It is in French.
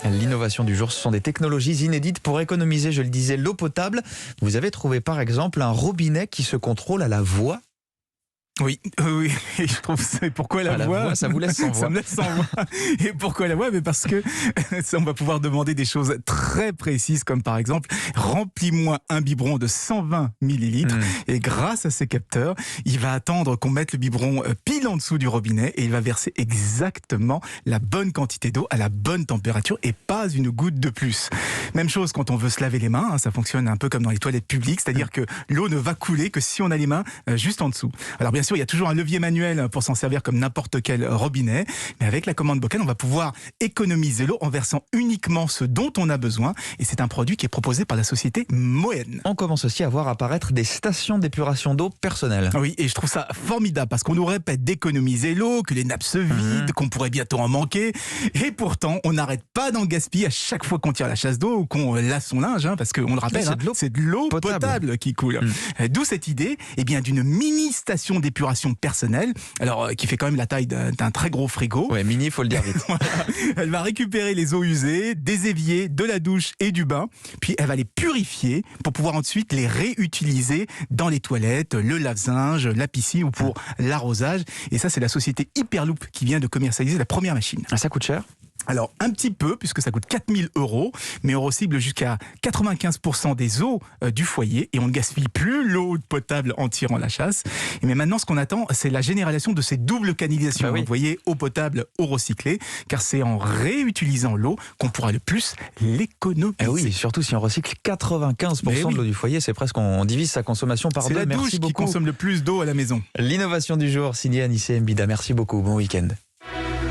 L'innovation du jour, ce sont des technologies inédites pour économiser, je le disais, l'eau potable. Vous avez trouvé par exemple un robinet qui se contrôle à la voix. Oui, oui, et je trouve ça. Pourquoi la voix ça vous laisse sans voix. Ça me laisse sans voix. Et pourquoi la voix? Mais parce que on va pouvoir demander des choses très précises, comme par exemple, remplis-moi un biberon de 120 millilitres. Et grâce à ces capteurs, il va attendre qu'on mette le biberon pile en dessous du robinet et il va verser exactement la bonne quantité d'eau à la bonne température et pas une goutte de plus. Même chose quand on veut se laver les mains, ça fonctionne un peu comme dans les toilettes publiques, c'est-à-dire que l'eau ne va couler que si on a les mains juste en dessous. Alors bien sûr, il y a toujours un levier manuel pour s'en servir comme n'importe quel robinet, mais avec la commande vocale, on va pouvoir économiser l'eau en versant uniquement ce dont on a besoin, et c'est un produit qui est proposé par la société Moen. On commence aussi à voir apparaître des stations d'épuration d'eau personnelles. Oui, et je trouve ça formidable, parce qu'on nous répète d'économiser l'eau, que les nappes se vident, qu'on pourrait bientôt en manquer, et pourtant, on n'arrête pas d'en gaspiller à chaque fois qu'on tire la chasse d'eau ou qu'on lave son linge, parce qu'on le rappelle, c'est de l'eau potable qui coule. D'où cette idée d'une mini station d'épuration personnelle, alors qui fait quand même la taille d'un très gros frigo. Ouais, mini, il faut le dire vite. Elle va récupérer les eaux usées, des éviers, de la douche et du bain, puis elle va les purifier pour pouvoir ensuite les réutiliser dans les toilettes, le lave-linge, la piscine ou pour l'arrosage. Et ça, c'est la société Hyperloop qui vient de commercialiser la première machine. Ça coûte cher ? Alors, un petit peu, puisque ça coûte 4 000 €, mais on recycle jusqu'à 95% des eaux du foyer et on ne gaspille plus l'eau potable en tirant la chasse. Mais maintenant, ce qu'on attend, c'est la généralisation de ces doubles canalisations. Vous voyez, eau potable, eau recyclée, car c'est en réutilisant l'eau qu'on pourra le plus l'économiser. Et oui, surtout si on recycle 95% de l'eau du foyer, c'est presque, on divise sa consommation par deux. C'est la douche qui consomme le plus d'eau à la maison. L'innovation du jour, signée Anissé Mbida. Merci beaucoup, bon week-end.